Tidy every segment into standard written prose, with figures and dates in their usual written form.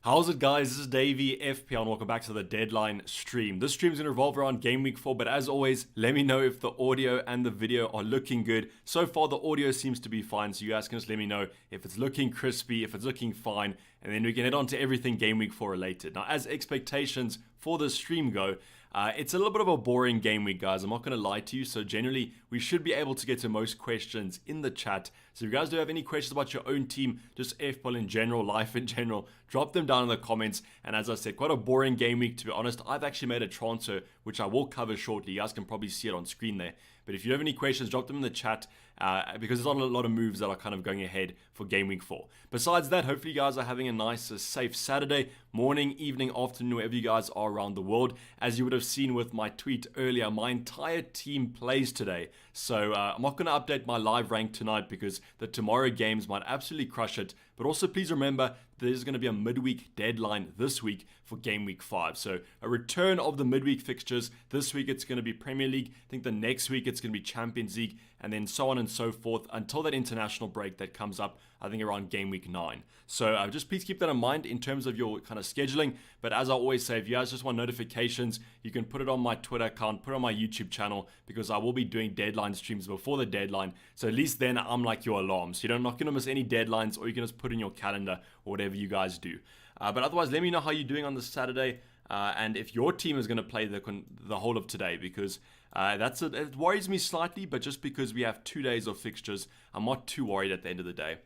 How's it, guys? This is Davey, FPL, and welcome back to the Deadline stream. This stream is going to revolve around Game Week 4, but as always, let me know if the audio and the video are looking good. So far, the audio seems to be fine, so you guys can just let me know if it's looking crispy, if it's looking fine, and then we can head on to everything Game Week 4 related. Now, as expectations for the stream go, it's a little bit of a boring game week, guys. I'm not going to lie to you. So generally, we should be able to get to most questions in the chat. So if you guys do have any questions about your own team, just FPL in general, life in general, drop them down in the comments. And as I said, quite a boring game week, to be honest. I've actually made a transfer, which I will cover shortly. You guys can probably see it on screen there. But if you have any questions, drop them in the chat because there's not a lot of moves that are kind of going ahead for Game Week 4. Besides that, hopefully you guys are having a nice, safe Saturday, morning, evening, afternoon, wherever you guys are around the world. As you would have seen with my tweet earlier, my entire team plays today. So I'm not going to update my live rank tonight because the tomorrow games might absolutely crush it. But also please remember, there's going to be a midweek deadline this week for Game Week 5. So a return of the midweek fixtures. This week it's going to be Premier League. I think the next week it's going to be Champions League, and then so on and so forth until that international break that comes up, I think around Game Week 9. So just please keep that in mind in terms of your kind of scheduling. But as I always say, if you guys just want notifications, you can put it on my Twitter account, put it on my YouTube channel, because I will be doing deadline streams before the deadline. So at least then I'm like your alarm. So you're not going to miss any deadlines, or you can just put in your calendar or whatever you guys do. But otherwise, let me know how you're doing on this Saturday. And if your team is going to play the whole of today, because it worries me slightly, but just because we have 2 days of fixtures, I'm not too worried at the end of the day.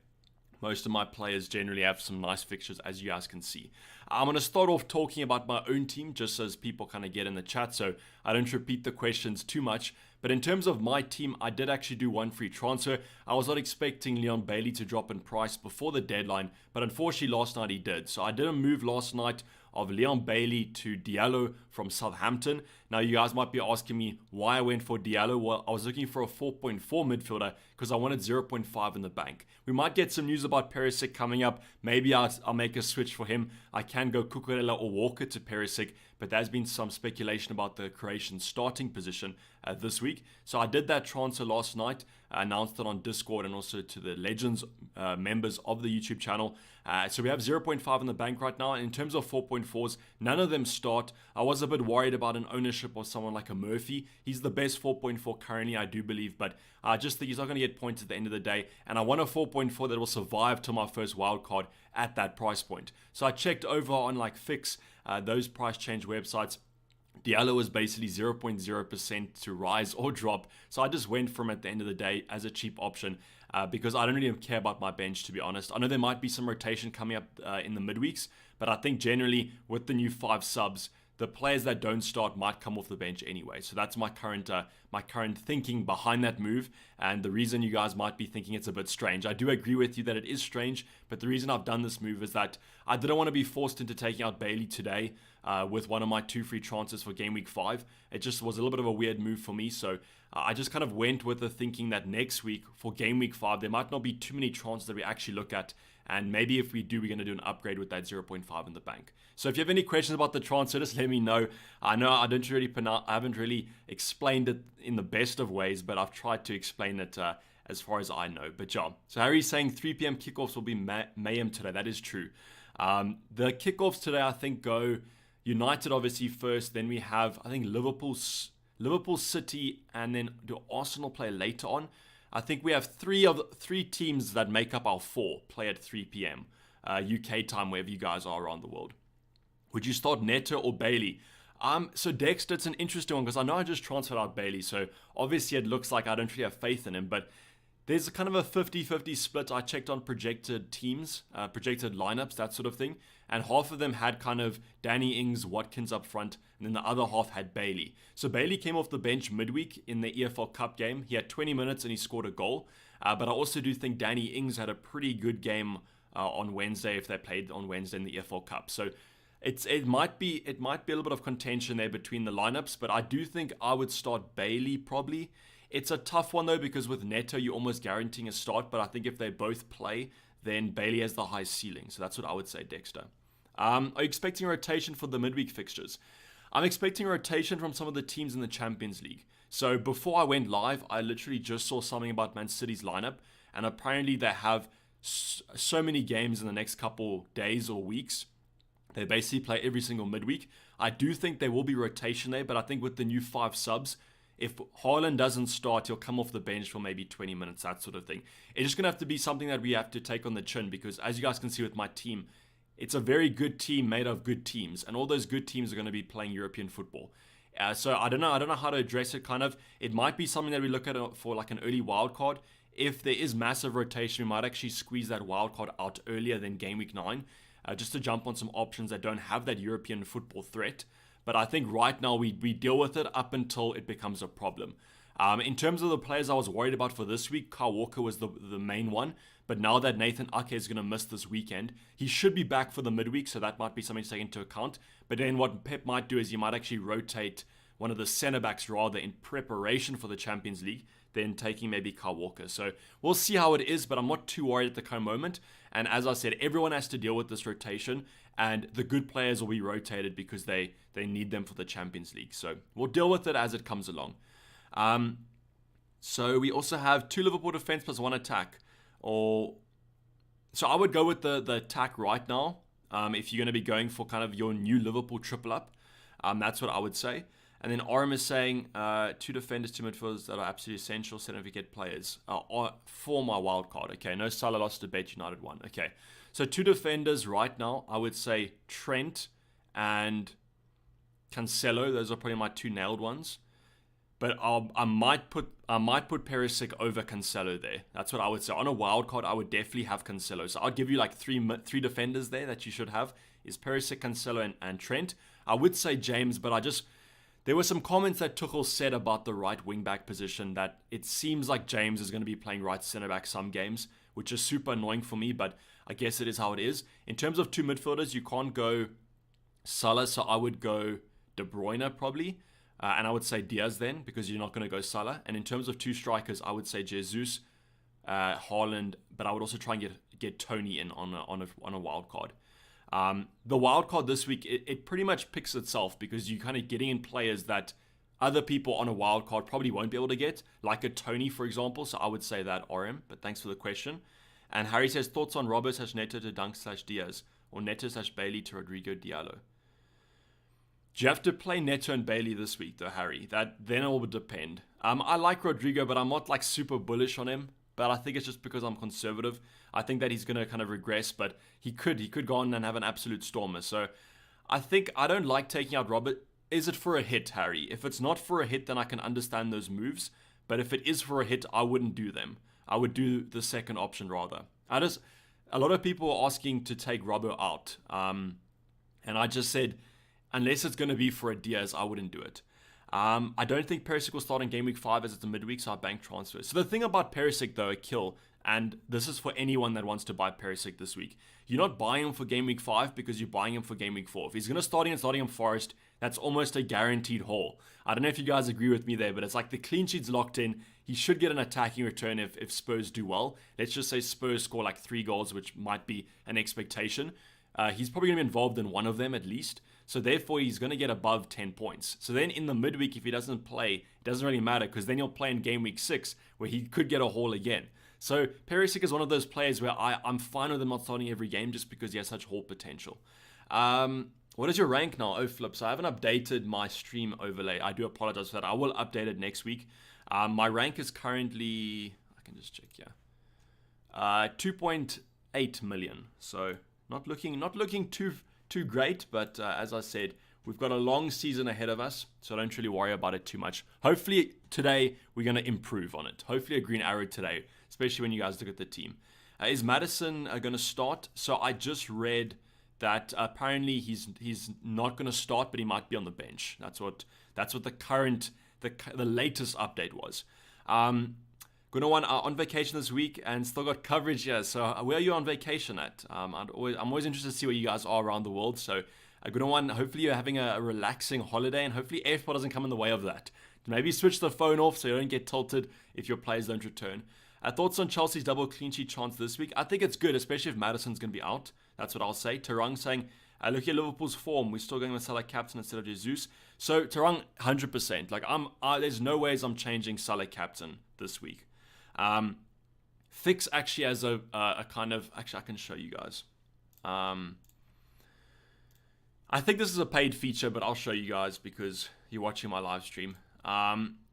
Most of my players generally have some nice fixtures, as you guys can see. I'm going to start off talking about my own team, just as people kind of get in the chat, so I don't repeat the questions too much. But in terms of my team, I did actually do one free transfer. I was not expecting Leon Bailey to drop in price before the deadline, but unfortunately last night he did. So I did a move last night of Leon Bailey to Diallo from Southampton. Now you guys might be asking me why I went for Diallo. Well, I was looking for a 4.4 midfielder because I wanted 0.5 in the bank. We might get some news about Perisic coming up. Maybe I'll make a switch for him. I can go Cucurella or Walker to Perisic, but there's been some speculation about the Croatian starting position this week. So I did that transfer last night, announced it on Discord and also to the Legends members of the YouTube channel. So we have 0.5 in the bank right now. In terms of 4.4s, none of them start. I was a bit worried about an ownership of someone like a Murphy. He's the best 4.4 currently, I do believe, but I just think he's not going to get points at the end of the day. And I want a 4.4 that will survive to my first wildcard at that price point. So I checked over on like Fix, those price change websites. Diallo was basically 0.0% to rise or drop. So I just went from at the end of the day as a cheap option because I don't really care about my bench, to be honest. I know there might be some rotation coming up in the midweeks, but I think generally with the new 5 subs, the players that don't start might come off the bench anyway. So that's my current thinking behind that move, and the reason you guys might be thinking it's a bit strange. I do agree with you that it is strange, but the reason I've done this move is that I didn't want to be forced into taking out Bailey today with one of my 2 free transfers for Game Week 5. It just was a little bit of a weird move for me, so I just kind of went with the thinking that next week for Game Week 5, there might not be too many transfers that we actually look at, and maybe if we do, we're going to do an upgrade with that 0.5 in the bank. So if you have any questions about the transfer, just let me know. I know I haven't really explained it in the best of ways, but I've tried to explain it as far as I know. But yeah, so Harry's saying 3 p.m. kickoffs will be mayhem today. That is true. The kickoffs today, I think, go United obviously first. Then we have, I think, Liverpool City, and then do Arsenal play later on. I think we have three teams that make up our 4 play at 3 p.m. UK time, wherever you guys are around the world. Would you start Neto or Bailey? So Dexter, it's an interesting one because I know I just transferred out Bailey, so obviously it looks like I don't really have faith in him, but there's kind of a 50-50 split. I checked on projected teams, projected lineups, that sort of thing, and half of them had kind of Danny Ings, Watkins up front, and then the other half had Bailey. So Bailey came off the bench midweek in the EFL Cup game. He had 20 minutes and he scored a goal, but I also do think Danny Ings had a pretty good game on Wednesday if they played on Wednesday in the EFL Cup. So it might be a little bit of contention there between the lineups, but I do think I would start Bailey probably. It's a tough one though because with Neto you're almost guaranteeing a start, but I think if they both play, then Bailey has the highest ceiling. So that's what I would say, Dexter. Are you expecting a rotation for the midweek fixtures? I'm expecting a rotation from some of the teams in the Champions League. So before I went live, I literally just saw something about Man City's lineup, and apparently they have so many games in the next couple days or weeks They basically play every single midweek. I do think there will be rotation there, but I think with the new 5 subs, if Haaland doesn't start, he'll come off the bench for maybe 20 minutes, that sort of thing. It's just going to have to be something that we have to take on the chin, because as you guys can see with my team, it's a very good team made of good teams, and all those good teams are going to be playing European football. So I don't know how to address it. Kind of, it might be something that we look at for like an early wild card. If there is massive rotation, we might actually squeeze that wild card out earlier than game week 9, just to jump on some options that don't have that European football threat. But I think right now we deal with it up until it becomes a problem. In terms of the players I was worried about for this week, Kyle Walker was the main one. But now that Nathan Ake is going to miss this weekend, he should be back for the midweek, so that might be something to take into account. But then what Pep might do is he might actually rotate one of the centre-backs rather in preparation for the Champions League than taking maybe Kyle Walker. So we'll see how it is, but I'm not too worried at the current moment. And as I said, everyone has to deal with this rotation, and the good players will be rotated because they need them for the Champions League. So we'll deal with it as it comes along. So we also have 2 Liverpool defense plus 1 attack. So I would go with the attack right now. If you're going to be going for kind of your new Liverpool triple up, that's what I would say. And then Aram is saying 2 defenders, 2 midfielders that are absolutely essential, certificate players for my wild card. Okay, no Salah lost to Bet United 1. Okay, so 2 defenders right now. I would say Trent and Cancelo. Those are probably my 2 nailed ones. But I might put Perisic over Cancelo there. That's what I would say. On a wild card, I would definitely have Cancelo. So I'll give you like three defenders there that you should have. Is Perisic, Cancelo, and Trent. I would say James, but there were some comments that Tuchel said about the right wing-back position that it seems like James is going to be playing right centre-back some games, which is super annoying for me, but I guess it is how it is. In terms of 2 midfielders, you can't go Salah, so I would go De Bruyne probably. And I would say Diaz then, because you're not going to go Salah. And in terms of 2 strikers, I would say Jesus, Haaland, but I would also try and get Tony in on a wild card. The wild card this week, it pretty much picks itself, because you're kind of getting in players that other people on a wild card probably won't be able to get, like a Tony, for example. So I would say that RM, but thanks for the question. And Harry says, thoughts on Robbo/Neto to Dunk/Diaz, or Neto/Bailey to Rodrigo Diallo. Do you have to play Neto and Bailey this week, though, Harry? Then it will depend. I like Rodrigo, but I'm not like super bullish on him. But I think it's just because I'm conservative. I think that he's going to kind of regress, but he could go on and have an absolute stormer. So I think I don't like taking out Robert. Is it for a hit, Harry? If it's not for a hit, then I can understand those moves. But if it is for a hit, I wouldn't do them. I would do the second option rather. A lot of people are asking to take Robbo out. And I just said, unless it's going to be for a Diaz, I wouldn't do it. I don't think Perisic will start in game week 5 as it's a midweek, so I bank transfers. So the thing about Perisic, though, a kill, and this is for anyone that wants to buy Perisic this week, you're not buying him for game week 5 because you're buying him for game week 4. If he's going to start in Nottingham Forest, that's almost a guaranteed haul. I don't know if you guys agree with me there, but it's like the clean sheet's locked in. He should get an attacking return if Spurs do well. Let's just say Spurs score like 3 goals, which might be an expectation. He's probably going to be involved in one of them at least. So therefore, he's going to get above 10 points. So then in the midweek, if he doesn't play, it doesn't really matter, because then he'll play in game week 6 where he could get a haul again. So Perisic is one of those players where I'm fine with him not starting every game just because he has such haul potential. What is your rank now? Oh, flip. So I haven't updated my stream overlay. I do apologize for that. I will update it next week. My rank is currently, I can just check here, 2.8 million. So not looking too great, but as I said, we've got a long season ahead of us, so don't really worry about it too much. Hopefully today we're going to improve on it. Hopefully a green arrow today, especially when you guys look at the team. Is Madison going to start? So I just read that apparently he's not going to start, but he might be on the bench. That's what the latest update was. Gunnar on vacation this week and still got coverage here. So where are you on vacation at? I'm always interested to see where you guys are around the world. So Gunnar, hopefully you're having a relaxing holiday, and hopefully FPL doesn't come in the way of that. Maybe switch the phone off so you don't get tilted if your players don't return. Thoughts on Chelsea's double clean sheet chance this week? I think it's good, especially if Madison's going to be out. That's what I'll say. Tarang saying, look at Liverpool's form. We're still going with Salah captain instead of Jesus. So Tarang, 100%. Like there's no ways I'm changing Salah captain this week. Fix actually has a kind of, actually I can show you guys. I think this is a paid feature, but I'll show you guys because you're watching my live stream.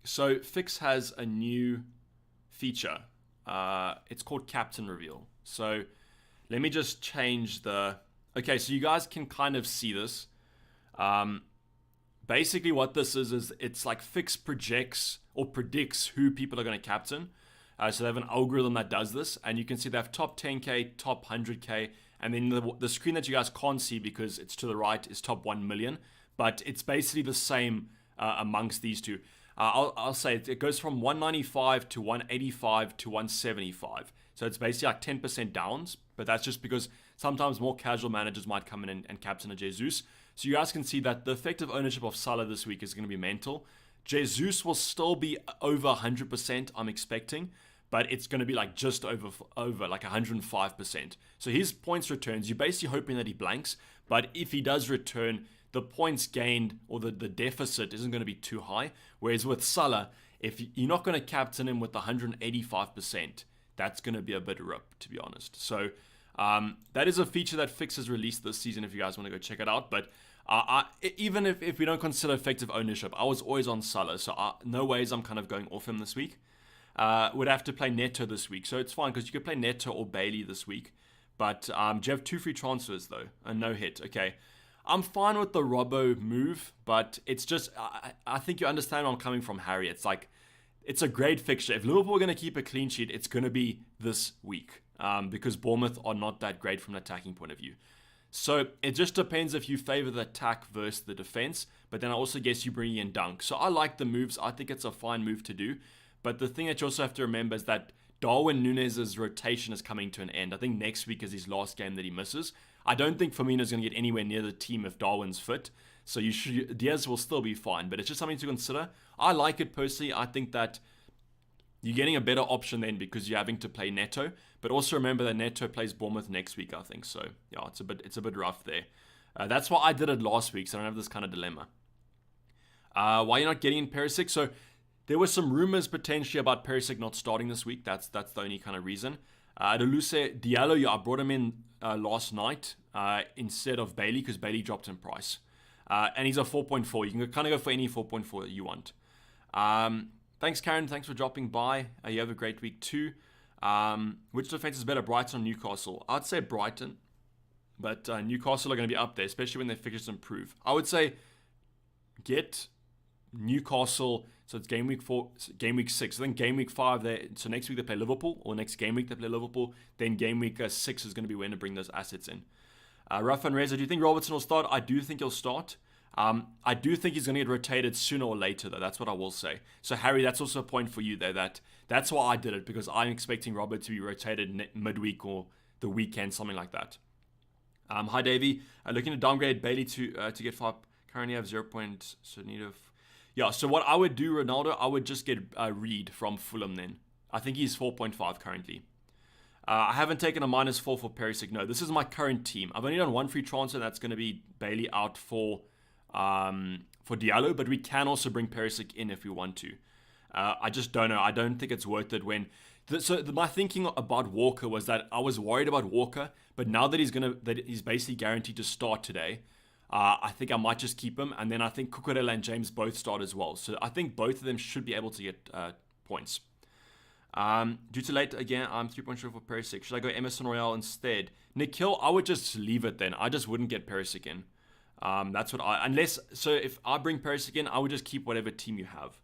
So Fix has a new feature. It's called Captain Reveal. So let me just change the... Okay, so you guys can kind of see this. Basically what this is it's like Fix projects or predicts who people are going to captain. So they have an algorithm that does this, and you can see they have top 10k, top 100k, and then the screen that you guys can't see because it's to the right is top 1 million, but it's basically the same amongst these two. I'll say it goes from 195 to 185 to 175. So it's basically like 10% downs, but that's just because sometimes more casual managers might come in and captain a Jesus. So you guys can see that the effective ownership of Salah this week is going to be mental. Jesus will still be over 100%, I'm expecting, but it's going to be like just over like 105%. So his points returns, you're basically hoping that he blanks, but if he does return, the points gained or the deficit isn't going to be too high. Whereas with Salah, if you're not going to captain him with 185%, that's going to be a bit rip, to be honest. So that is a feature that Fix has released this season if you guys want to go check it out. But even if we don't consider effective ownership, I was always on Salah, so no ways I'm kind of going off him this week. Would have to play Neto this week, so it's fine because you could play Neto or Bailey this week. But do you have 2 free transfers though? And no hit. Okay. I'm fine with the Robbo move, but it's just, I think you understand where I'm coming from, Harry. It's like, it's a great fixture. If Liverpool are going to keep a clean sheet, it's going to be this week because Bournemouth are not that great from an attacking point of view. So it just depends if you favor the attack versus the defense, but then I also guess you bring in Dunk. So I like the moves. I think it's a fine move to do. But the thing that you also have to remember is that Darwin Núñez's rotation is coming to an end. I think next week is his last game that he misses. I don't think Firmino's going to get anywhere near the team if Darwin's fit. So Diaz will still be fine, but it's just something to consider. I like it personally. I think that you're getting a better option then because you're having to play Neto. But also remember that Neto plays Bournemouth next week, I think. So yeah, it's a bit rough there. That's why I did it last week, so I don't have this kind of dilemma. Why you're not getting in Perisic? So there were some rumors potentially about Perisic not starting this week. That's the only kind of reason. Deluse Diallo, yeah, I brought him in last night instead of Bailey because Bailey dropped in price. And he's a 4.4. You can kind of go for any 4.4 that you want. Thanks, Karen. Thanks for dropping by. You have a great week too. Which defense is better, Brighton or Newcastle? I'd say Brighton, but Newcastle are going to be up there, especially when their fixtures improve. I would say get Newcastle. So it's game week 4, game week 6. I think game week 5, so next week they play Liverpool, or next game week they play Liverpool. Then game week 6 is going to be when to bring those assets in. Rafa and Reza, do you think Robertson will start? I do think he'll start. I do think he's going to get rotated sooner or later, though. That's what I will say. So, Harry, that's also a point for you there. That's why I did it, because I'm expecting Robert to be rotated midweek or the weekend, something like that. Hi, Davey. Looking to downgrade Bailey to get 5. Currently have 0. So need of... Yeah, so what I would do, Ronaldo, I would just get Reed from Fulham then. I think he's 4.5 currently. I haven't taken a -4 for Perisic. No, this is my current team. I've only done 1 free transfer. That's going to be Bailey out for Diallo, but we can also bring Perisic in if we want to. I just don't know. I don't think it's worth it when... my thinking about Walker was that I was worried about Walker, but now that he's basically guaranteed to start today, I think I might just keep him, and then I think Cucurella and James both start as well. So I think both of them should be able to get points. Due to late again, I'm 3.0 for Perisic. Should I go Emerson Royale instead? Nick Hill, I would just leave it then. I just wouldn't get Perisic in. That's what if I bring Perisic in, I would just keep whatever team you have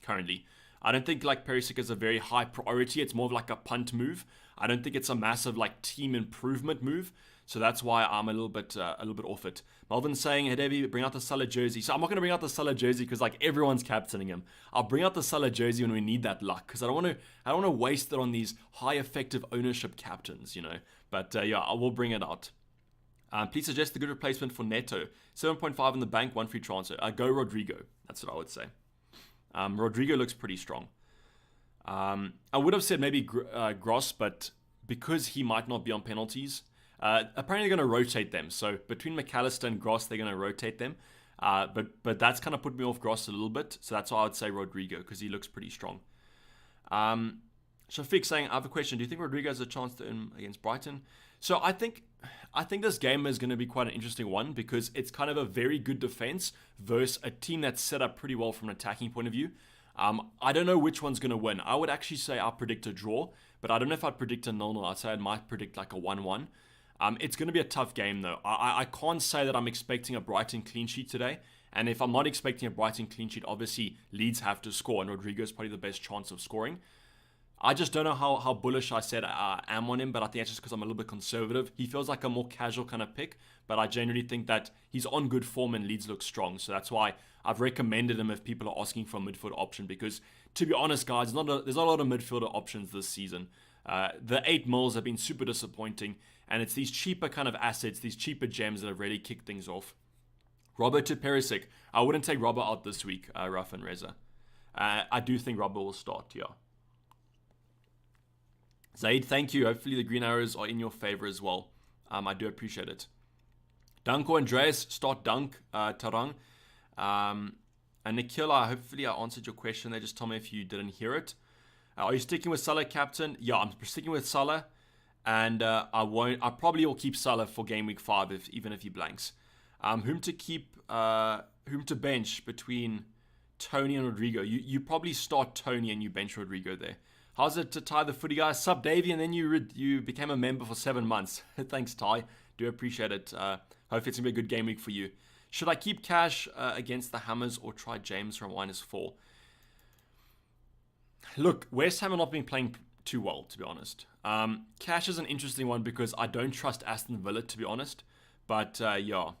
currently. I don't think like Perisic is a very high priority. It's more of like a punt move. I don't think it's a massive like team improvement move. So that's why I'm a little bit off it. Melvin's saying, hey, Davey, bring out the Salah jersey. So I'm not going to bring out the Salah jersey because like everyone's captaining him. I'll bring out the Salah jersey when we need that luck because I don't want to waste it on these high effective ownership captains, you know. But yeah, I will bring it out. Please suggest a good replacement for Neto. 7.5 in the bank, 1 free transfer. Go Rodrigo. That's what I would say. Rodrigo looks pretty strong. I would have said maybe Gross, but because he might not be on penalties, apparently they're going to rotate them. So between McAllister and Gross, they're going to rotate them. But that's kind of put me off Gross a little bit. So that's why I would say Rodrigo, because he looks pretty strong. Shafiq saying, I have a question. Do you think Rodrigo has a chance to earn against Brighton? So I think this game is going to be quite an interesting one because it's kind of a very good defense versus a team that's set up pretty well from an attacking point of view. I don't know which one's going to win. I would actually say I'll predict a draw, but I don't know if I'd predict a 0-0. I'd say I might predict like a 1-1. It's going to be a tough game though. I can't say that I'm expecting a Brighton clean sheet today. And if I'm not expecting a Brighton clean sheet, obviously Leeds have to score, and Rodrigo's probably the best chance of scoring. I just don't know how bullish I said I am on him, but I think that's just because I'm a little bit conservative. He feels like a more casual kind of pick, but I generally think that he's on good form and Leeds look strong. So that's why I've recommended him if people are asking for a midfield option, because to be honest, guys, there's not a lot of midfielder options this season. The 8 mils have been super disappointing, and it's these cheaper kind of assets, these cheaper gems that have really kicked things off. Robert to Perisic. I wouldn't take Robert out this week, Raf and Reza. I do think Robert will start, yeah. Zaid, thank you. Hopefully the green arrows are in your favor as well. I do appreciate it. Danko Andreas, start Dunk, Tarang. And Nikhila, hopefully I answered your question there. Just tell me if you didn't hear it. Are you sticking with Salah, captain? Yeah, I'm sticking with Salah. And I probably will keep Salah for game week 5, even if he blanks. Whom to bench between Tony and Rodrigo? You probably start Tony and you bench Rodrigo there. How's it to Ty the footy guy? Sub Davey, and then you became a member for 7 months. Thanks, Ty. Do appreciate it. Hopefully it's going to be a good game week for you. Should I keep Cash against the Hammers or try James from -4? Look, West Ham have not been playing too well, to be honest. Cash is an interesting one because I don't trust Aston Villa, to be honest. But, yeah.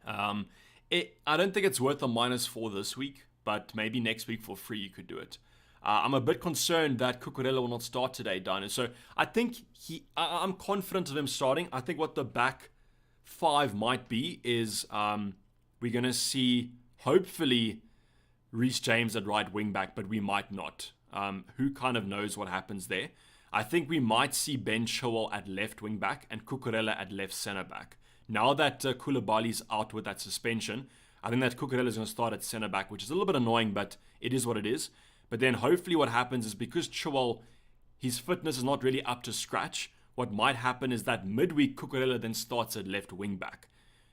I don't think it's worth a -4 this week, but maybe next week for free you could do it. I'm a bit concerned that Cucurella will not start today, Dino. So I think I'm confident of him starting. I think what the back 5 might be is we're going to see, hopefully, Reece James at right wing back, but we might not. Who kind of knows what happens there? I think we might see Ben Chilwell at left wing back and Cucurella at left centre back. Now that Koulibaly's out with that suspension, I think that Cucurella is going to start at centre back, which is a little bit annoying, but it is what it is. But then hopefully what happens is because Chilwell, his fitness is not really up to scratch, what might happen is that midweek Cucurella then starts at left wing back.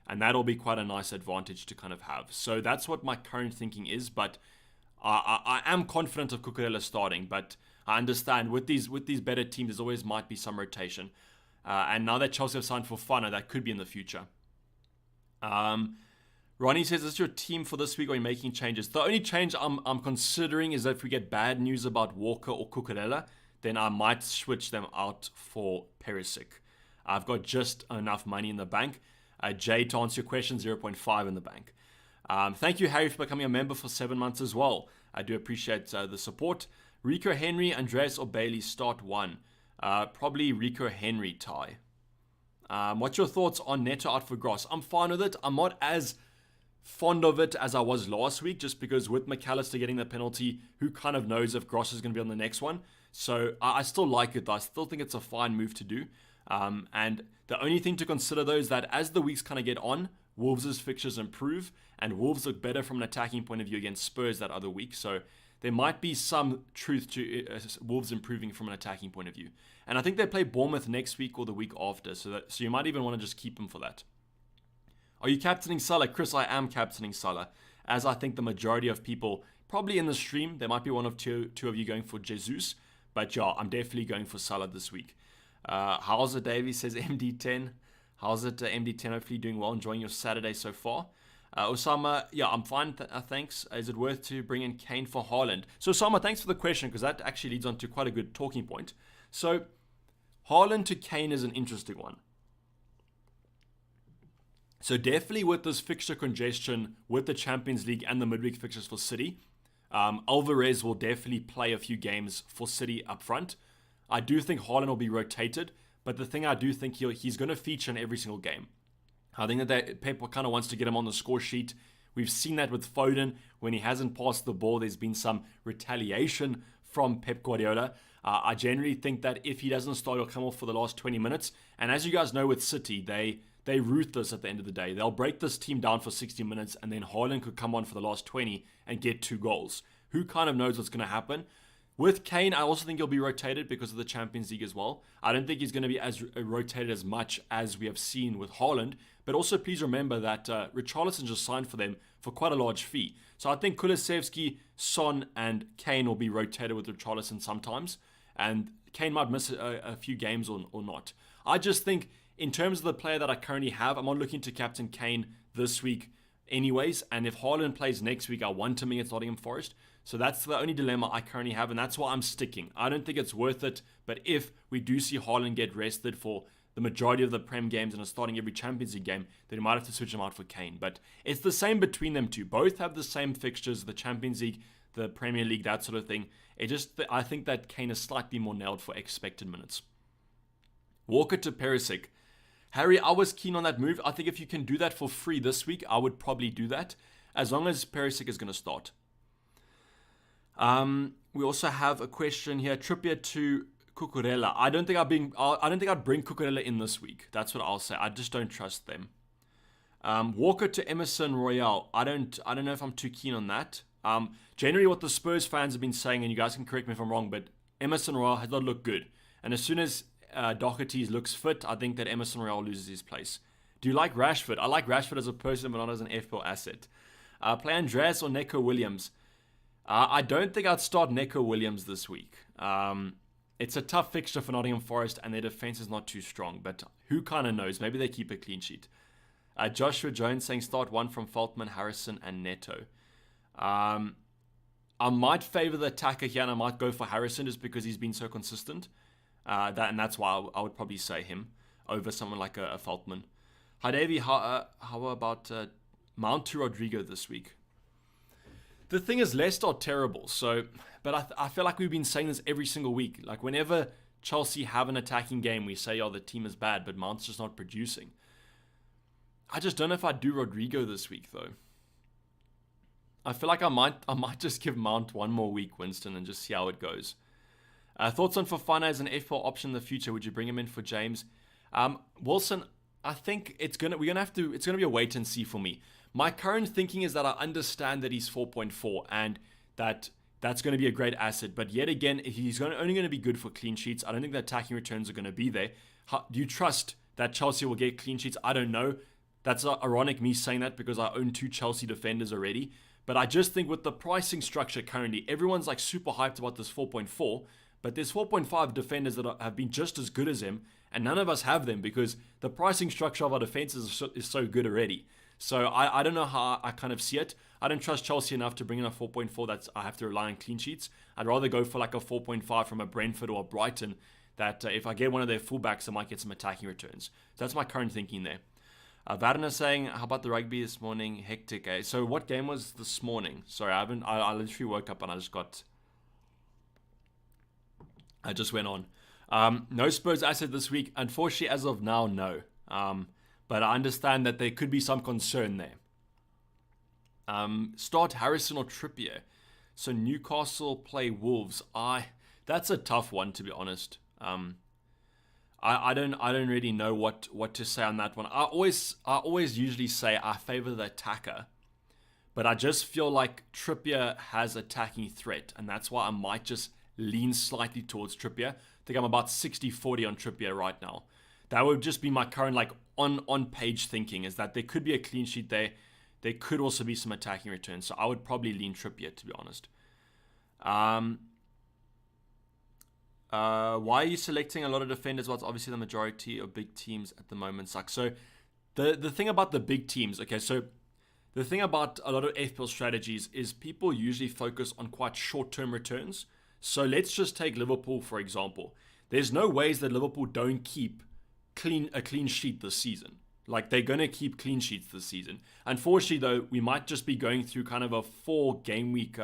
And that'll be quite a nice advantage to kind of have. So that's what my current thinking is, but I am confident of Cucurella starting, but I understand with these better teams, there always might be some rotation. And now that Chelsea have signed for Fana, that could be in the future. Ronnie says, is this your team for this week or are you making changes? The only change I'm considering is that if we get bad news about Walker or Cucurella, then I might switch them out for Perisic. I've got just enough money in the bank. Jay, to answer your question, 0.5 in the bank. Thank you, Harry, for becoming a member for 7 months as well. I do appreciate the support. Rico Henry, Andreas or Bailey, start 1. Probably Rico Henry, Ty. What's your thoughts on Neto out for Gross? I'm fine with it. I'm not as fond of it as I was last week, just because with McAllister getting the penalty, who kind of knows if Gross is going to be on the next one? So I still like it, though. I still think it's a fine move to do. And the only thing to consider, though, is that as the weeks kind of get on, Wolves' fixtures improve, and Wolves look better from an attacking point of view against Spurs that other week. So there might be some truth to Wolves improving from an attacking point of view. And I think they play Bournemouth next week or the week after, so you might even want to just keep them for that. Are you captaining Salah? Chris, I am captaining Salah, as I think the majority of people, probably in the stream, there might be one of two of you going for Jesus, but yeah, I'm definitely going for Salah this week. How's it, Davey? Says MD10. How's it, MD10? Hopefully doing well, enjoying your Saturday so far. Osama, yeah, I'm fine, thanks. Is it worth to bring in Kane for Haaland? So Osama, thanks for the question, because that actually leads on to quite a good talking point. So Haaland to Kane is an interesting one. So definitely with this fixture congestion with the Champions League and the midweek fixtures for City, Alvarez will definitely play a few games for City up front. I do think Haaland will be rotated, but the thing I do think he's going to feature in every single game. I think that Pep kind of wants to get him on the score sheet. We've seen that with Foden. When he hasn't passed the ball, there's been some retaliation from Pep Guardiola. I generally think that if he doesn't start, he'll come off for the last 20 minutes. And as you guys know with City, they ruthless at the end of the day. They'll break this team down for 60 minutes, and then Haaland could come on for the last 20 and get 2 goals. Who kind of knows what's going to happen? With Kane, I also think he'll be rotated because of the Champions League as well. I don't think he's going to be as rotated as much as we have seen with Haaland. But also, please remember that Richarlison just signed for them for quite a large fee. So I think Kulusevski, Son, and Kane will be rotated with Richarlison sometimes. And Kane might miss a few games or not. I just think, in terms of the player that I currently have, I'm not looking to captain Kane this week anyways. And if Haaland plays next week, I want him against Nottingham Forest. So that's the only dilemma I currently have, and that's why I'm sticking. I don't think it's worth it, but if we do see Haaland get rested for the majority of the Prem games and are starting every Champions League game, then we might have to switch him out for Kane. But it's the same between them two. Both have the same fixtures, the Champions League, the Premier League, that sort of thing. I think that Kane is slightly more nailed for expected minutes. Walker to Perisic. Harry, I was keen on that move. I think if you can do that for free this week, I would probably do that, as long as Perisic is going to start. We also have a question here. Trippier to Cucurella. I don't think I'd bring Cucurella in this week. That's what I'll say. I just don't trust them. Walker to Emerson Royale. I don't know if I'm too keen on that. Generally, what the Spurs fans have been saying, and you guys can correct me if I'm wrong, but Emerson Royale has not looked good. And as soon as Doherty looks fit, I think that Emerson Royale loses his place. Do you like Rashford? I like Rashford as a person, but not as an FPL asset. Play Andreas or Neco Williams. I don't think I'd start Neco Williams this week. It's a tough fixture for Nottingham Forest, and their defense is not too strong, but who kind of knows? Maybe they keep a clean sheet. Joshua Jones saying start one from Feltman, Harrison, and Neto. I might favor the attacker here, and I might go for Harrison just because he's been so consistent. And that's why I would probably say him over someone like a Feltman. Hi, Davey. How about Mount to Rodrigo this week? The thing is, Leicester are terrible. But I feel like we've been saying this every single week. Like, whenever Chelsea have an attacking game, we say, oh, the team is bad, but Mount's just not producing. I just don't know if I'd do Rodrigo this week, though. I feel like I might just give Mount one more week, Winston, and just see how it goes. Thoughts on Fofana as an FPL option in the future? Would you bring him in for James? Wilson, I think it's gonna be a wait and see for me. My current thinking is that I understand that he's 4.4 and that's going to be a great asset. But yet again, he's only going to be good for clean sheets. I don't think the attacking returns are going to be there. Do you trust that Chelsea will get clean sheets? I don't know. That's ironic me saying that because I own 2 Chelsea defenders already. But I just think with the pricing structure currently, everyone's like super hyped about this 4.4. But there's 4.5 defenders that have been just as good as him. And none of us have them because the pricing structure of our defenses is so good already. So I don't know how I kind of see it. I don't trust Chelsea enough to bring in a 4.4 that's I have to rely on clean sheets. I'd rather go for like a 4.5 from a Brentford or a Brighton that if I get one of their fullbacks, I might get some attacking returns. So that's my current thinking there. Varner saying, how about the rugby this morning? Hectic, eh? So what game was this morning? Sorry, I literally woke up and I just went on. No Spurs asset this week. Unfortunately, as of now, no. But I understand that there could be some concern there. Start Harrison or Trippier. So Newcastle play Wolves. That's a tough one, to be honest. I don't really know what to say on that one. I always usually say I favor the attacker, but I just feel like Trippier has attacking threat, and that's why I might just lean slightly towards Trippier. I think I'm about 60-40 on Trippier right now. That would just be my current on-page thinking, is that there could be a clean sheet there. There could also be some attacking returns. So I would probably lean Trippier, to be honest. Why are you selecting a lot of defenders? Well, it's obviously the majority of big teams at the moment suck. So the thing about the big teams, okay, so the thing about a lot of FPL strategies is people usually focus on quite short-term returns. So let's just take Liverpool, for example. There's no ways that Liverpool don't keep a clean sheet this season. Like, they're going to keep clean sheets this season. Unfortunately, though, we might just be going through kind of a 4 game week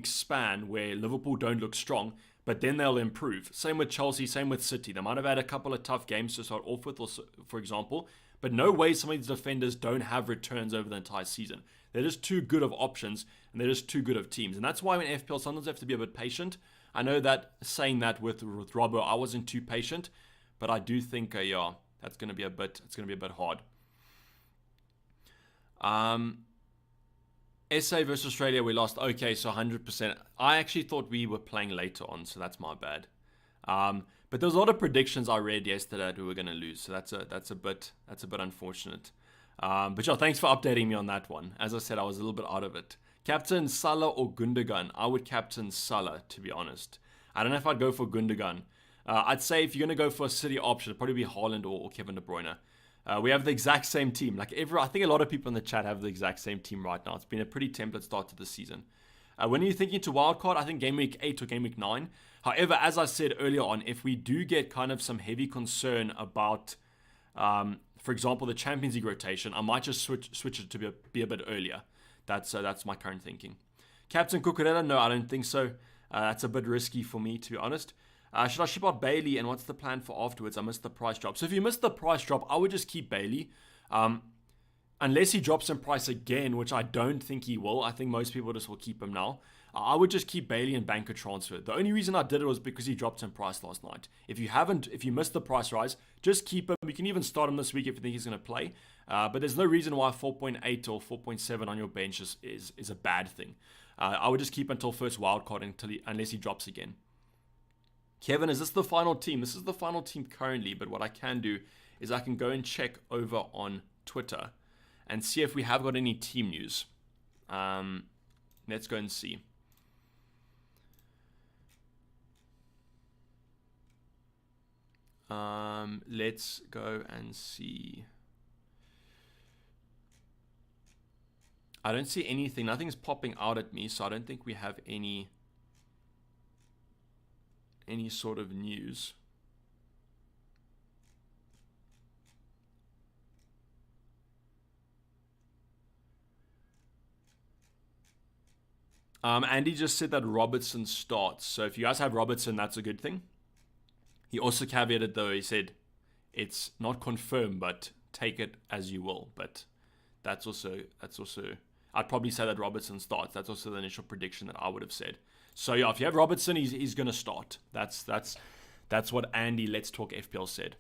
span where Liverpool don't look strong, but then they'll improve. Same with Chelsea, same with City. They might have had a couple of tough games to start off with, for example, but no way some of these defenders don't have returns over the entire season. They're just too good of options, and they're just too good of teams. And that's why in FPL, sometimes you have to be a bit patient. I know that saying that with Robbo, I wasn't too patient, but I do think, it's going to be a bit hard. SA versus Australia, we lost. Okay, so 100%. I actually thought we were playing later on, so that's my bad. But there was a lot of predictions I read yesterday that we were going to lose, so that's a bit unfortunate. But yeah, thanks for updating me on that one. As I said, I was a little bit out of it. Captain Salah or Gundogan? I would captain Salah, to be honest. I don't know if I'd go for Gundogan. I'd say if you're going to go for a City option, it'd probably be Haaland or Kevin De Bruyne. We have the exact same team. I think a lot of people in the chat have the exact same team right now. It's been a pretty template start to the season. When are you thinking to wildcard? I think game week 8 or game week 9. However, as I said earlier on, if we do get kind of some heavy concern about, for example, the Champions League rotation, I might just switch it to be a bit earlier. That's my current thinking. Captain Cucurella? No, I don't think so. That's a bit risky for me, to be honest. Should I ship out Bailey, and what's the plan for afterwards? I missed the price drop. So if you missed the price drop, I would just keep Bailey. Unless he drops in price again, which I don't think he will. I think most people just will keep him now. I would just keep Bailey and bank a transfer. The only reason I did it was because he dropped in price last night. If you missed the price rise, just keep him. You can even start him this week if you think he's going to play. But there's no reason why 4.8 or 4.7 on your bench is a bad thing. I would just keep until first wildcard unless he drops again. Kevin, is this the final team? This is the final team currently, but what I can do is I can go and check over on Twitter and see if we have got any team news. Let's go and see. Let's go and see. I don't see anything. Nothing's popping out at me, so I don't think we have any sort of news. Andy just said that Robertson starts. So if you guys have Robertson, that's a good thing. He also caveated, though, he said it's not confirmed, but take it as you will. But that's also I'd probably say that Robertson starts. That's also the initial prediction that I would have said. So yeah, if you have Robertson, he's going to start. That's what Andy Let's Talk FPL said.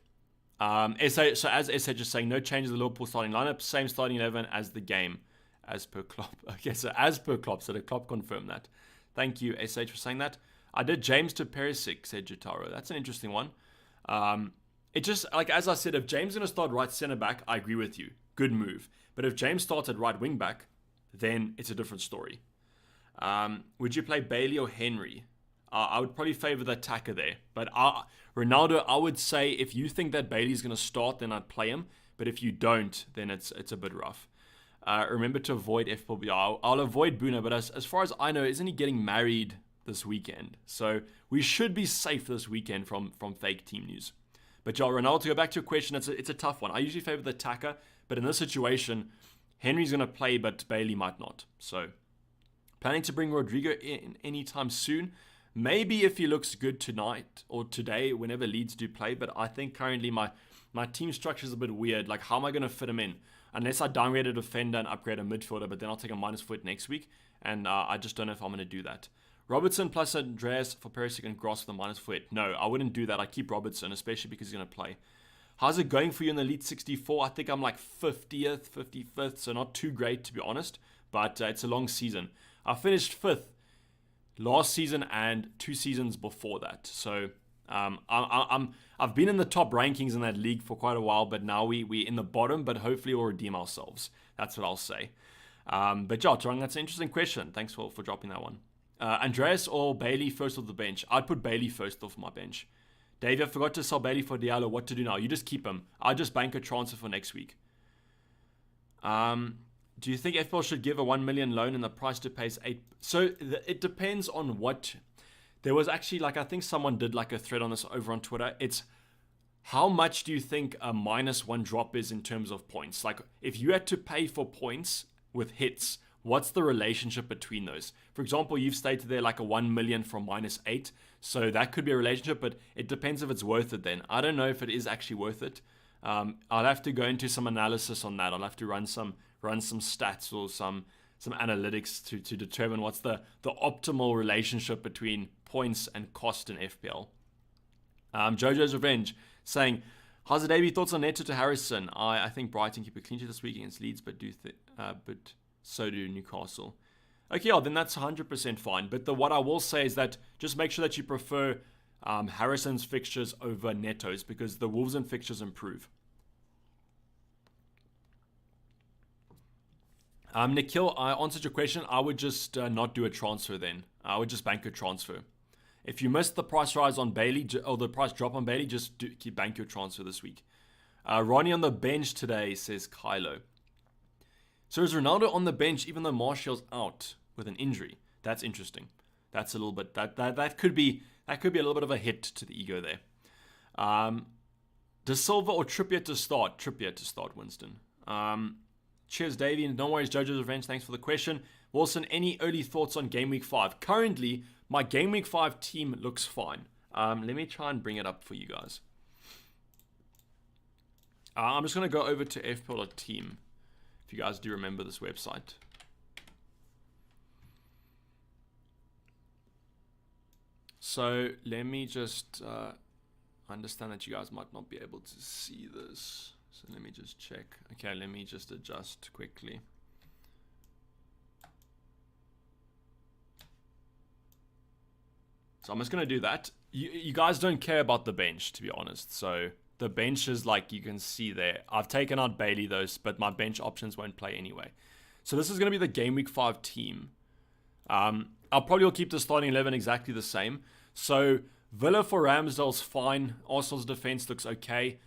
So as SA just saying, no changes to the Liverpool starting lineup, same starting 11 as the game, as per Klopp. Okay, so as per Klopp, so the Klopp confirmed that. Thank you, SH, for saying that. I did James to Perisic, said Jotaro. That's an interesting one. It just, as I said, if James is going to start right centre back, I agree with you. Good move. But if James starts at right wing back, then it's a different story. Would you play Bailey or Henry? I would probably favour the attacker there. But Ronaldo, I would say if you think that Bailey's going to start, then I'd play him. But if you don't, then it's a bit rough. Remember to avoid FPL. I'll avoid Bruno, but as far as I know, isn't he getting married this weekend? So we should be safe this weekend from fake team news. But yeah, Ronaldo, to go back to your question, it's a tough one. I usually favour the attacker, but in this situation, Henry's going to play, but Bailey might not. So planning to bring Rodrigo in anytime soon. Maybe if he looks good tonight or today, whenever Leeds do play. But I think currently my team structure is a bit weird. Like, how am I going to fit him in? Unless I downgrade a defender and upgrade a midfielder, but then I'll take a -4 next week. And I just don't know if I'm going to do that. Robertson plus Andreas for Perisic and Gross with a -4. No, I wouldn't do that. I'd keep Robertson, especially because he's going to play. How's it going for you in the Elite 64? I think I'm like 50th, 55th, so not too great, to be honest. But it's a long season. I finished 5th last season and 2 seasons before that. So I've been in the top rankings in that league for quite a while, but now we're in the bottom, but hopefully we'll redeem ourselves. That's what I'll say. But yeah, Trang, that's an interesting question. Thanks for dropping that one. Andreas or Bailey first off the bench? I'd put Bailey first off my bench. Dave, I forgot to sell Bailey for Diallo. What to do now? You just keep him. I'll just bank a transfer for next week. Do you think FPL should give a 1 million loan and the price to pay is 8? So it depends on what. There was actually, I think someone did a thread on this over on Twitter. It's how much do you think a -1 drop is in terms of points? Like, if you had to pay for points with hits, what's the relationship between those? For example, you've stated there a 1 million from -8. So that could be a relationship, but it depends if it's worth it then. I don't know if it is actually worth it. I'll have to go into some analysis on that. I'll have to run some stats or some analytics to determine what's the optimal relationship between points and cost in FPL. Jojo's Revenge saying, how's the Davey thoughts on Neto to Harrison? I think Brighton keep a clean sheet this week against Leeds, but So do Newcastle. Okay, yeah, then that's 100% fine. But what I will say is that just make sure that you prefer Harrison's fixtures over Neto's, because the Wolves and fixtures improve. Nikhil, I answered your question. I would just not do a transfer then. I would just bank your transfer. If you missed the price rise on Bailey, or the price drop on Bailey, just keep bank your transfer this week. Ronnie on the bench today, says Kylo. So is Ronaldo on the bench even though Martial's out with an injury? That's interesting. That's a little bit, that could be a little bit of a hit to the ego there. De Silva or Trippier to start? Trippier to start, Winston. Cheers, Davey. No worries, Jojo's Revenge. Thanks for the question. Wilson, any early thoughts on Game Week 5? Currently, my Game Week 5 team looks fine. Let me try and bring it up for you guys. I'm just going to go over to FPL Team, if you guys do remember this website. So let me just understand that you guys might not be able to see this. So let me just check. Okay, let me just adjust quickly. So I'm just going to do that. You guys don't care about the bench, to be honest. So the bench is like you can see there. I've taken out Bailey, though, but my bench options won't play anyway. So this is going to be the Game Week 5 team. I'll probably will keep the starting 11 exactly the same. So Villa for Ramsdale's fine. Arsenal's defense looks okay.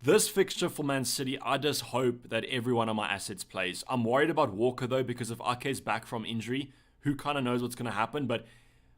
This fixture for Man City, I just hope that every one of my assets plays. I'm worried about Walker, though, because if Ake's back from injury, who kind of knows what's going to happen? But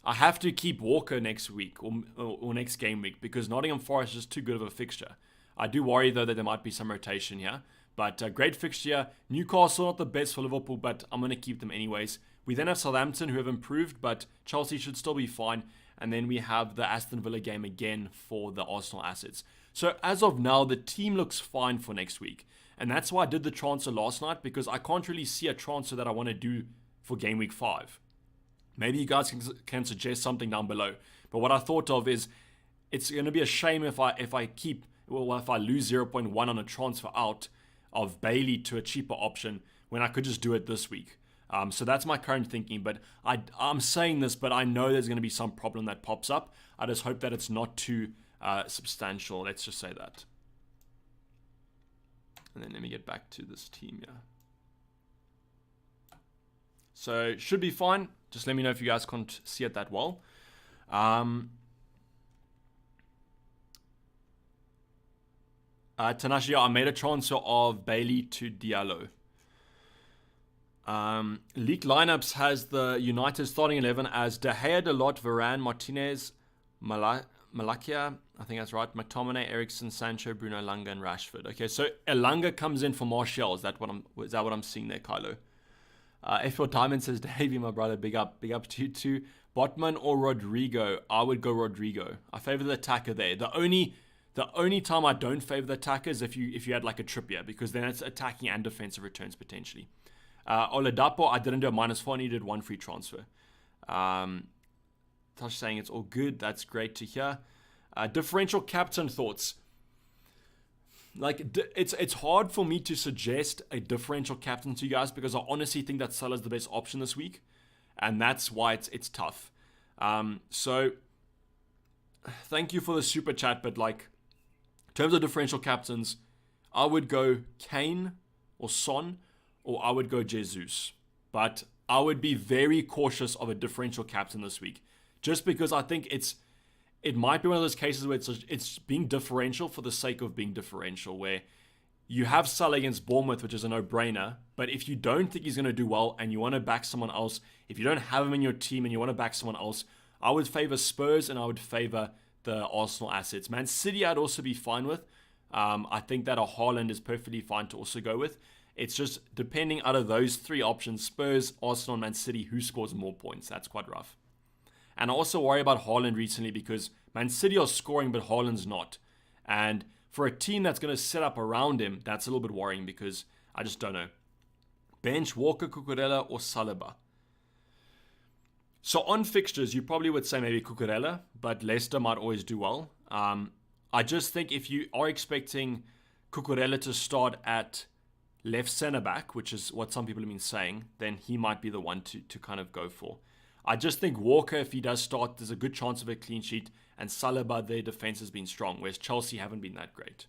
I have to keep Walker next week or next game week because Nottingham Forest is just too good of a fixture. I do worry, though, that there might be some rotation here. But great fixture. Newcastle, not the best for Liverpool, but I'm going to keep them anyways. We then have Southampton, who have improved, but Chelsea should still be fine. And then we have the Aston Villa game again for the Arsenal assets. So as of now, the team looks fine for next week. And that's why I did the transfer last night, because I can't really see a transfer that I want to do for Game Week 5. Maybe you guys can suggest something down below. But what I thought of is, it's going to be a shame if I lose 0.1 on a transfer out of Bailey to a cheaper option when I could just do it this week. So that's my current thinking. But I'm saying this, but I know there's going to be some problem that pops up. I just hope that it's not too substantial. Let's just say that. And then let me get back to this team here. So should be fine. Just let me know if you guys can't see it that well. Tanashia, I made a transfer of Bailey to Diallo. Leaked lineups has the United starting 11 as De Gea, Dalot, Varane, Martinez, Malakia, I think that's right, McTominay, Eriksen, Sancho, Bruno Langa, and Rashford. Okay, so Elanga comes in for Martial. Is that what I'm seeing there, Kylo? FPL Diamond says, Davey, my brother, big up to you too. Botman or Rodrigo? I would go Rodrigo. I favor the attacker there. The only time I don't favor the attacker is if you had like a Trippier, because then it's attacking and defensive returns potentially. Oladapo, I didn't do a -4, I needed one free transfer. Tosh saying it's all good. That's great to hear. Differential captain thoughts. Like, it's hard for me to suggest a differential captain to you guys because I honestly think that Salah's the best option this week. And that's why it's tough. So, thank you for the super chat. But, like, in terms of differential captains, I would go Kane or Son, or I would go Jesus. But I would be very cautious of a differential captain this week. Just because I think it might be one of those cases where it's being differential for the sake of being differential, where you have Salah against Bournemouth, which is a no-brainer, but if you don't think he's going to do well and you want to back someone else, if you don't have him in your team and you want to back someone else, I would favor Spurs and I would favor the Arsenal assets. Man City I'd also be fine with. I think that a Haaland is perfectly fine to also go with. It's just depending out of those three options, Spurs, Arsenal, and Man City, who scores more points. That's quite rough. And I also worry about Haaland recently because Man City are scoring, but Haaland's not. And for a team that's going to set up around him, that's a little bit worrying because I just don't know. Bench, Walker, Cucurella, or Saliba. So on fixtures, you probably would say maybe Cucurella, but Leicester might always do well. I just think if you are expecting Cucurella to start at left centre back, which is what some people have been saying, then he might be the one to kind of go for. I just think Walker, if he does start, there's a good chance of a clean sheet, and Saliba, their defense has been strong, whereas Chelsea haven't been that great.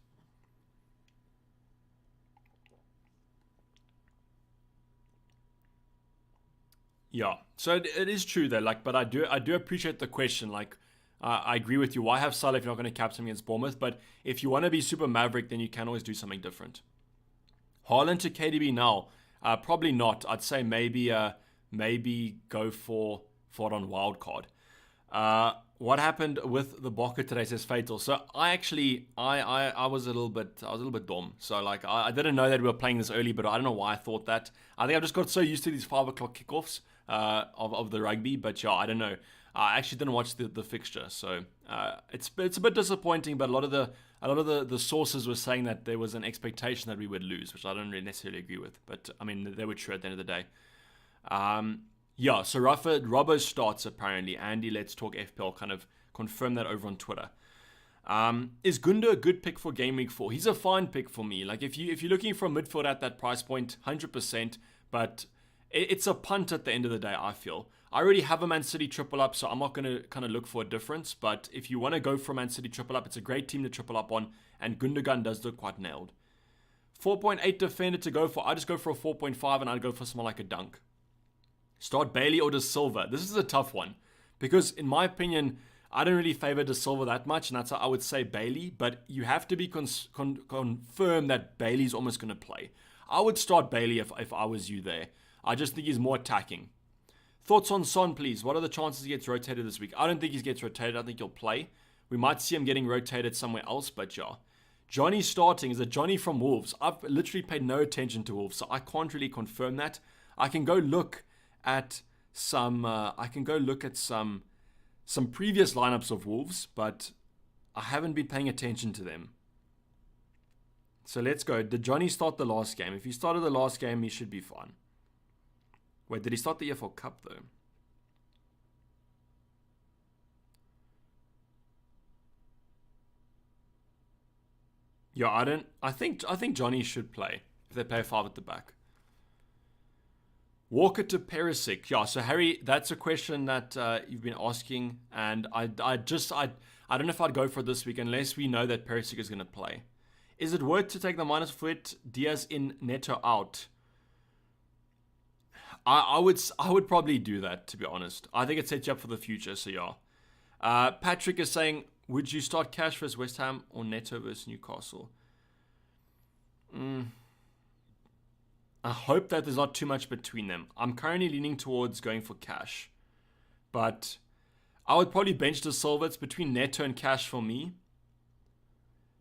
Yeah, so it is true though. Like, but I do appreciate the question. Like, I agree with you. Why have Salah if you're not going to captain against Bournemouth? But if you want to be super maverick, then you can always do something different. Haaland to KDB now? Probably not. I'd say maybe go for it on wildcard. What happened with the Boca today, says Fatal. So I was a little bit dumb. So like I didn't know that we were playing this early, but I don't know why I thought that. I think I just got so used to these 5 o'clock kickoffs of the rugby. But yeah, I don't know. I actually didn't watch the fixture, so it's a bit disappointing. But a lot of the sources were saying that there was an expectation that we would lose, which I don't really necessarily agree with. But I mean, they were true at the end of the day. Yeah, so Robbo starts apparently. Andy, let's talk FPL, kind of confirm that over on Twitter. Is Gundo a good pick for Game Week 4? He's a fine pick for me. Like if you're looking for a midfield at that price point, 100%. But it's a punt at the end of the day, I feel. I already have a Man City triple up, so I'm not going to kind of look for a difference. But if you want to go for a Man City triple up, it's a great team to triple up on. And Gundogan does look quite nailed. 4.8 defender to go for. I just go for a 4.5 and I'd go for someone like a Dunk. Start Bailey or De Silva. This is a tough one. Because in my opinion, I don't really favor De Silva that much. And that's how I would say Bailey. But you have to be confirmed that Bailey's almost going to play. I would start Bailey if I was you there. I just think he's more attacking. Thoughts on Son, please. What are the chances he gets rotated this week? I don't think he gets rotated. I think he'll play. We might see him getting rotated somewhere else, but yeah. Johnny starting. Is it Johnny from Wolves? I've literally paid no attention to Wolves, so I can't really confirm that. I can go look at some previous lineups of Wolves, but I haven't been paying attention to them. So let's go. Did Johnny start the last game? If he started the last game, he should be fine. Wait, did he start the EFL Cup though? Yeah, I think Johnny should play if they play 5 at the back. Walker to Perisic. Yeah, so Harry, that's a question that you've been asking, and I don't know if I'd go for it this week unless we know that Perisic is going to play. Is it worth to take the minus for it? Diaz in, Neto out. I would probably do that, to be honest. I think it sets you up for the future, so yeah. Patrick is saying, would you start Cash versus West Ham or Neto versus Newcastle? I hope that there's not too much between them. I'm currently leaning towards going for Cash. But I would probably bench De Silva. It's between Neto and Cash for me.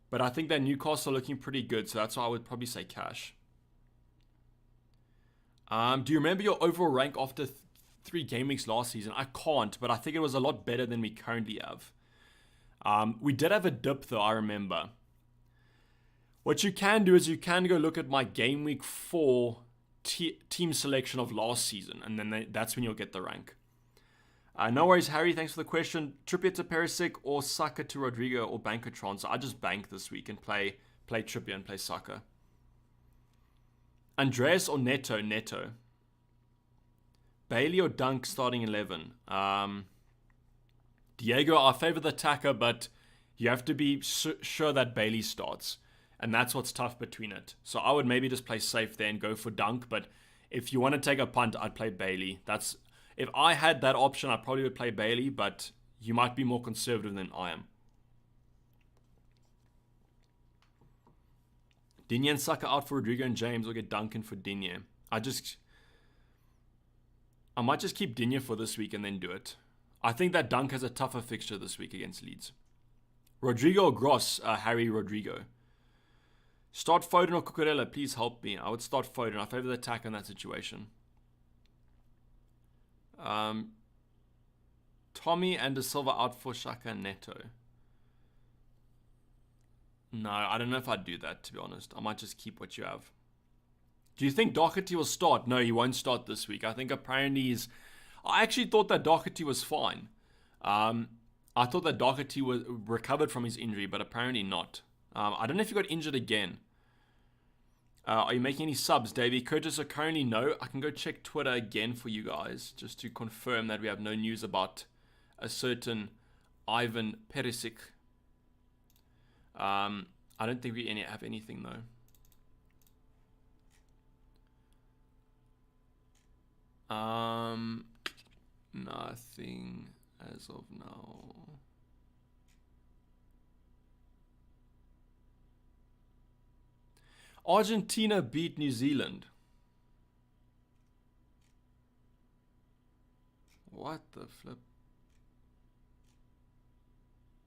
But I think that Newcastle are looking pretty good, so that's why I would probably say Cash. Do you remember your overall rank after 3 game weeks last season? I can't, but I think it was a lot better than we currently have. We did have a dip though, I remember. What you can do is you can go look at my game week 4 team selection of last season, and then that's when you'll get the rank. No worries, Harry. Thanks for the question. Trippier to Perisic or Saka to Rodrigo or Bankatron. So I just bank this week and play Trippier and play Saka. Andreas or Neto? Neto. Bailey or Dunk starting 11? Diego, I favor the attacker, but you have to be sure that Bailey starts. And that's what's tough between it. So I would maybe just play safe there and go for Dunk. But if you want to take a punt, I'd play Bailey. If I had that option, I probably would play Bailey. But you might be more conservative than I am. Digne and Saka out for Rodrigo and James, or get Duncan for Digne. I might just keep Digne for this week and then do it. I think that Dunk has a tougher fixture this week against Leeds. Rodrigo or Gross? Harry Rodrigo. Start Foden or Cucurella, please help me. I would start Foden. I favor the attack in that situation. Tommy and De Silva out for Xhaka and Neto. No, I don't know if I'd do that, to be honest. I might just keep what you have. Do you think Doherty will start? No, he won't start this week. I think apparently I actually thought that Doherty was fine. I thought that Doherty was recovered from his injury, but apparently not. I don't know if he got injured again. Are you making any subs, Davey? Curtis, currently no. I can go check Twitter again for you guys just to confirm that we have no news about a certain Ivan Perisic. I don't think we have anything though. Nothing as of now. Argentina beat New Zealand. What the flip?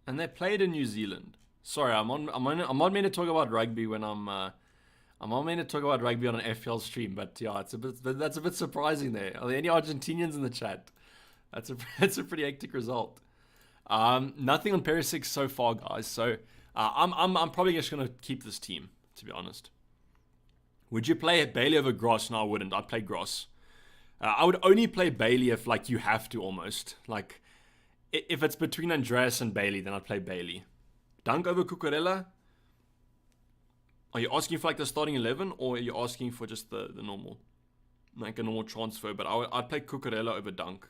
And they played in New Zealand. Sorry, I'm not meant to talk about rugby when I'm not meant to talk about rugby on an FPL stream, but yeah, that's a bit surprising there. Are there any Argentinians in the chat? That's a pretty hectic result. Nothing on Perisic so far, guys. So I'm probably just gonna keep this team, to be honest. Would you play Bailey over Gross? No, I wouldn't. I'd play Gross. I would only play Bailey if like you have to almost. Like if it's between Andreas and Bailey, then I'd play Bailey. Dunk over Cucurella? Are you asking for like the starting 11 or are you asking for just the normal, like a normal transfer? But I'd play Cucurella over Dunk.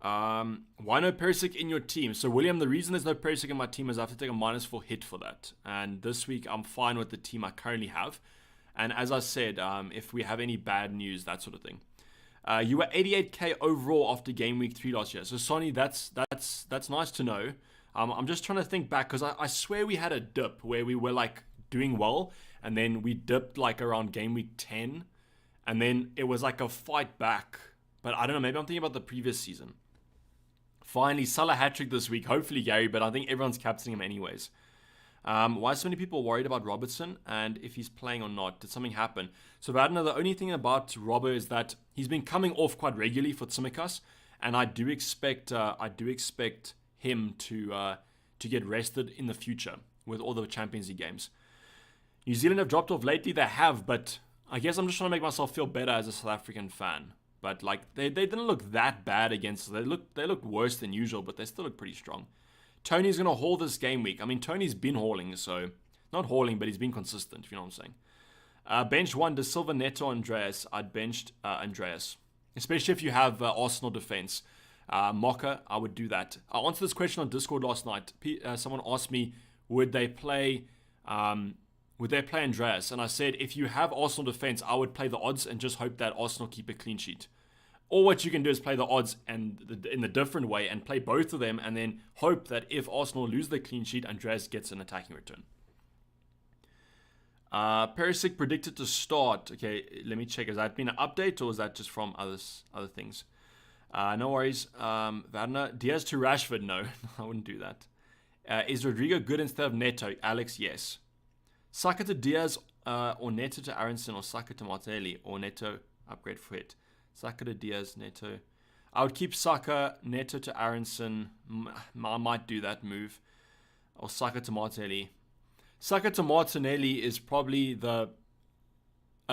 Why no Perisic in your team? So William, the reason there's no Perisic in my team is I have to take a -4 hit for that. And this week I'm fine with the team I currently have. And as I said, if we have any bad news, that sort of thing. You were 88k overall after game week 3 last year. So Sonny, that's nice to know. I'm just trying to think back because I swear we had a dip where we were like doing well, and then we dipped like around game week 10, and then it was like a fight back. But I don't know, maybe I'm thinking about the previous season. Finally, Salah hat-trick this week. Hopefully Gary, but I think everyone's captaining him anyways. Why are so many people worried about Robertson and if he's playing or not? Did something happen? So I don't know. The only thing about Robbo is that he's been coming off quite regularly for Tsimikas, and I do expect him to get rested in the future with all the Champions League games. New Zealand have dropped off lately. They have, but I guess I'm just trying to make myself feel better as a South African fan. But like they didn't look that bad against us. They looked worse than usual, but they still look pretty strong. Tony's going to haul this game week. I mean, Tony's been hauling, so... Not hauling, but he's been consistent, if you know what I'm saying. Bench 1, De Silva, Neto, Andreas. I'd benched Andreas. Especially if you have Arsenal defense. Mocha, I would do that. I answered this question on Discord last night. Someone asked me, would they play Andreas? And I said, if you have Arsenal defense, I would play the odds and just hope that Arsenal keep a clean sheet. Or what you can do is play the odds and in the different way and play both of them and then hope that if Arsenal lose the clean sheet, Andreas gets an attacking return. Perisic predicted to start. Okay, let me check. Has that been an update or is that just from other things? No worries. Werner, Diaz to Rashford? No, I wouldn't do that. Is Rodrigo good instead of Neto? Alex, yes. Saka to Diaz or Neto to Aronson or Saka to Martinelli or Neto upgrade for hit. Saka to Diaz, Neto. I would keep Saka, Neto to Aronson. I might do that move. Or Saka to Martinelli. Saka to Martinelli is probably a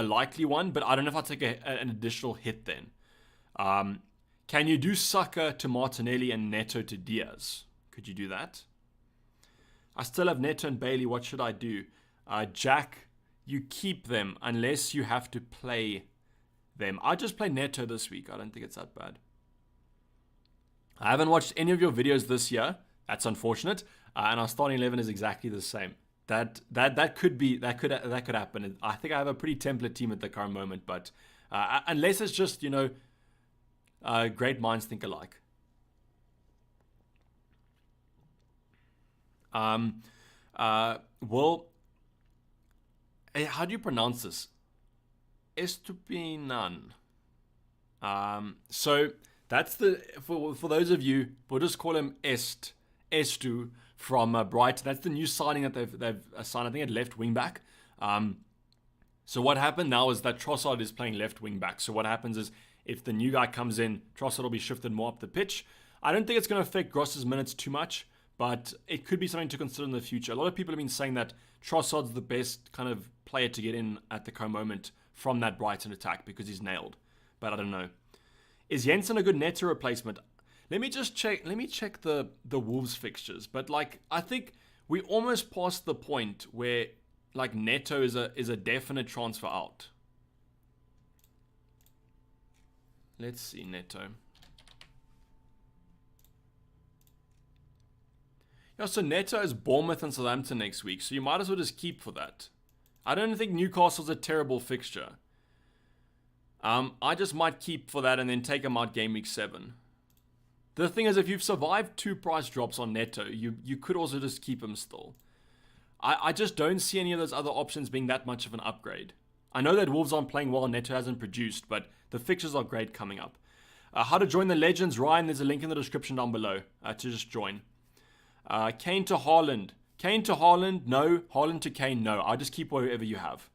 likely one, but I don't know if I'll take an additional hit then. Can you do Saka to Martinelli and Neto to Diaz? Could you do that? I still have Neto and Bailey. What should I do? Jack, you keep them unless you have to play them. I just play Neto this week. I don't think it's that bad. I haven't watched any of your videos this year. That's unfortunate. And our starting 11 is exactly the same. That could happen. I think I have a pretty template team at the current moment, but unless it's just great minds think alike. Well, how do you pronounce this? Estupinan. So that's for those of you, we'll just call him Estu from Brighton. That's the new signing that they've signed. I think at left wing back. So what happened now is that Trossard is playing left wing back. So what happens is if the new guy comes in, Trossard will be shifted more up the pitch. I don't think it's going to affect Gross's minutes too much, but it could be something to consider in the future. A lot of people have been saying that Trossard's the best kind of player to get in at the current moment from that Brighton attack because he's nailed. But I don't know. Is Jensen a good Neto replacement? Let me check the Wolves fixtures. But like I think we almost passed the point where like Neto is a definite transfer out. Let's see Neto. Yeah, so Neto is Bournemouth and Southampton next week, so you might as well just keep for that. I don't think Newcastle's a terrible fixture. I just might keep for that and then take him out game week 7. The thing is, if you've survived 2 price drops on Neto, you could also just keep him still. I just don't see any of those other options being that much of an upgrade. I know that Wolves aren't playing well and Neto hasn't produced, but the fixtures are great coming up. How to join the Legends, Ryan, there's a link in the description down below to just join. Kane to Haaland. Kane to Haaland, no. Haaland to Kane, no. I'll just keep whatever you have.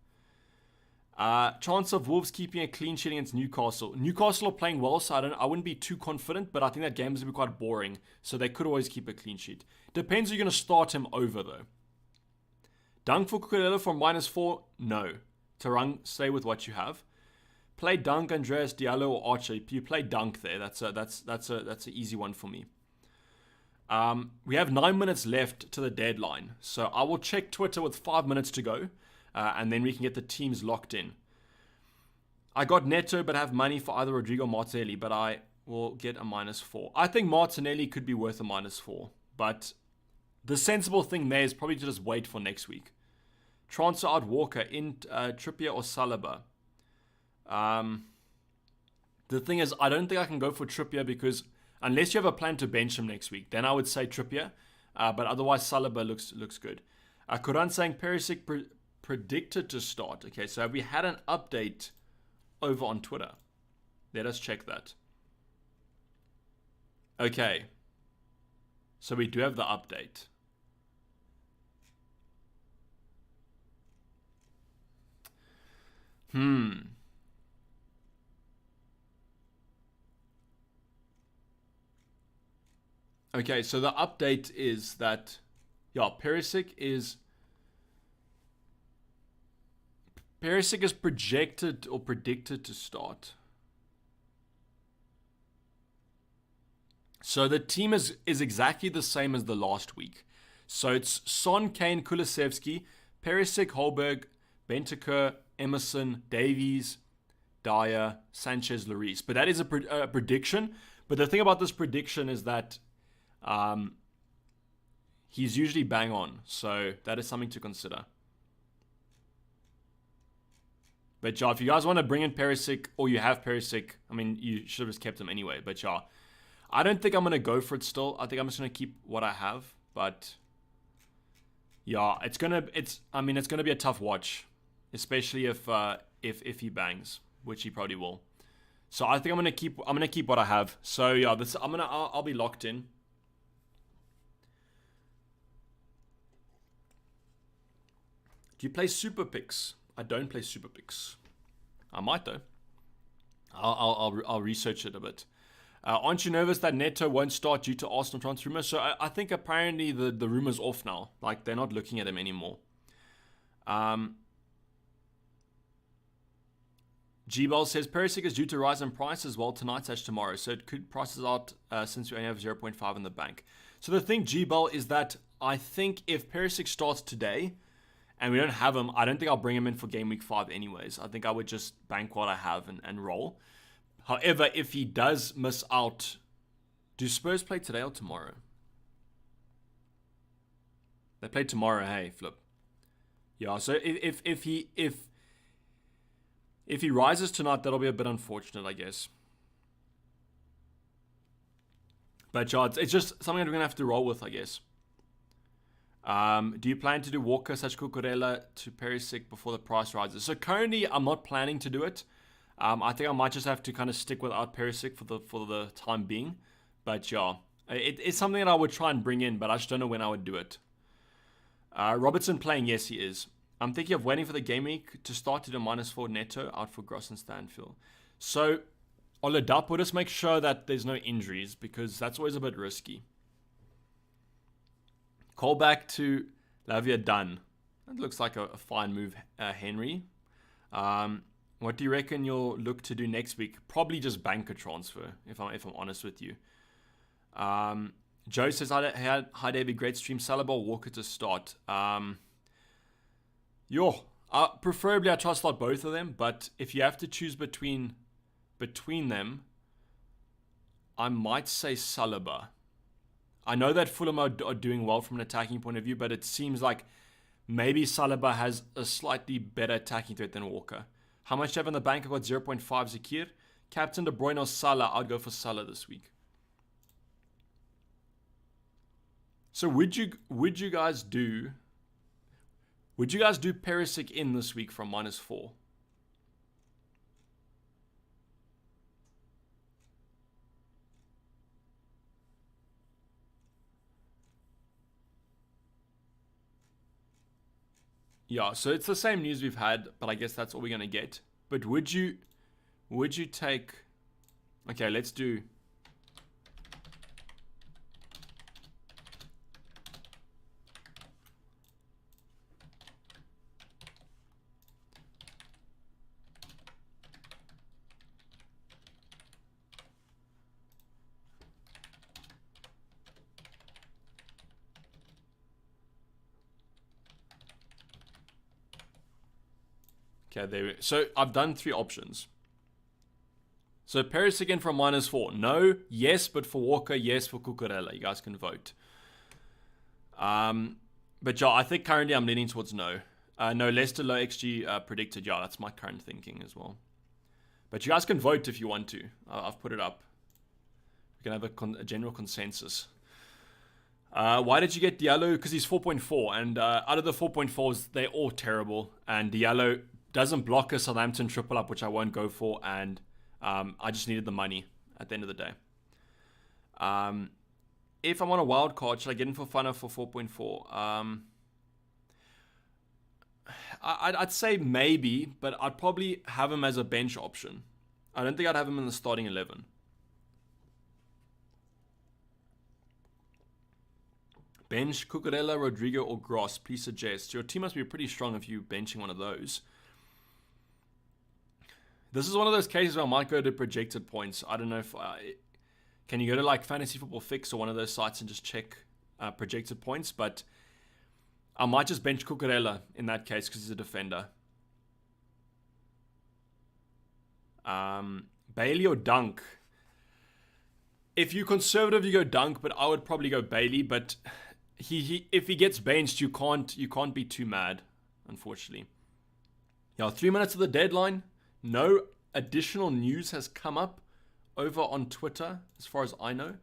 Chance of Wolves keeping a clean sheet against Newcastle. Newcastle are playing well, so I wouldn't be too confident, but I think that game is going to be quite boring, so they could always keep a clean sheet. Depends who you're going to start him over, though. Dunk for Cucurella from -4, no. Tarang, stay with what you have. Play Dunk, Andreas, Diallo, or Archer. You play Dunk there. That's an easy one for me. We have 9 minutes left to the deadline, so I will check Twitter with 5 minutes to go, and then we can get the teams locked in. I got Neto, but have money for either Rodrigo or Martinelli, but I will get a -4. I think Martinelli could be worth a -4, but the sensible thing there is probably to just wait for next week. Transfer out Walker in Trippier or Saliba. The thing is, I don't think I can go for Trippier because unless you have a plan to bench him next week, then I would say Trippier. But otherwise, Saliba looks good. Kuran saying Perisic predicted to start. Okay, so have we had an update over on Twitter? Let us check that. Okay. So we do have the update. Okay, so the update is that, yeah, Perisic is projected or predicted to start. So the team is exactly the same as the last week. So it's Son, Kane, Kulusevski, Perisic, Holberg, Bentancur, Emerson, Davies, Dyer, Sanchez, Lloris. But that is a prediction. But the thing about this prediction is that he's usually bang on. So that is something to consider. But yeah, if you guys want to bring in Perisic or you have Perisic, I mean, you should have just kept him anyway. But yeah, I don't think I'm going to go for it still. I think I'm just going to keep what I have. But yeah, it's going to be a tough watch. Especially if he bangs, which he probably will. So I think I'm gonna keep what I have. So yeah, I'll be locked in. Do you play super picks? I don't play super picks. I might though. I'll research it a bit. Aren't you nervous that Neto won't start due to Arsenal transfer rumors? So I think apparently the rumor's off now. Like they're not looking at him anymore. G-Ball says Perisic is due to rise in price as well tonight/tomorrow, so it could prices out since we only have 0.5 in the bank. So the thing, G-Ball, is that I think if Perisic starts today and we don't have him, I don't think I'll bring him in for game week 5 anyways. I think I would just bank what I have and roll. However, if he does miss out, do Spurs play today or tomorrow? They play tomorrow, hey, Flip. Yeah, so if he rises tonight, that'll be a bit unfortunate, I guess. But yeah, it's just something that we're going to have to roll with, I guess. Do you plan to do Walker, Cucurella to Perisic before the price rises? So currently, I'm not planning to do it. I think I might just have to kind of stick without Perisic for the time being. But yeah, it's something that I would try and bring in, but I just don't know when I would do it. Robertson playing, yes, he is. I'm thinking of waiting for the game week to start to do -4 Neto out for Gross and Stanfield. So, Oladapo, we'll just make sure that there's no injuries because that's always a bit risky. Call back to Lavia Dunn. That looks like a fine move, Henry. What do you reckon you'll look to do next week? Probably just bank a transfer, if I'm honest with you. Joe says, hi David, great stream. Saliba, Walker to start. Preferably I trust slot both of them, but if you have to choose between them, I might say Saliba. I know that Fulham are doing well from an attacking point of view, but it seems like maybe Saliba has a slightly better attacking threat than Walker. How much do you have in the bank? I've got 0.5 Zakir. Captain De Bruyne or Salah? I'd go for Salah this week. So would you guys do Perisic in this week from -4? Yeah, so it's the same news we've had, but I guess that's all we're gonna get. But would you take? Okay, let's do. Okay, so I've done 3 options. So Paris again from -4. No, yes, but for Walker, yes for Cucurella. You guys can vote. But yeah, I think currently I'm leaning towards no. No, Leicester low XG predicted. Yeah, that's my current thinking as well. But you guys can vote if you want to. I've put it up. We can have a general consensus. Why did you get Diallo? Because he's 4.4, and out of the 4.4s, they're all terrible. And Diallo doesn't block a Southampton triple up, which I won't go for, and I just needed the money at the end of the day. If I'm on a wild card, should I get in for Final for 4.4? I'd say maybe, but I'd probably have him as a bench option. I don't think I'd have him in the starting 11. Bench, Cucurella, Rodrigo, or Gross, please suggest. Your team must be pretty strong if you're benching one of those. This is one of those cases where I might go to projected points. I don't know if... can you go to like Fantasy Football Fix or one of those sites and just check projected points? But I might just bench Cucurella in that case because he's a defender. Bailey or Dunk? If you're conservative, you go Dunk, but I would probably go Bailey. But if he gets benched, you can't be too mad, unfortunately. Yeah, 3 minutes of the deadline. No additional news has come up over on Twitter, as far as I know.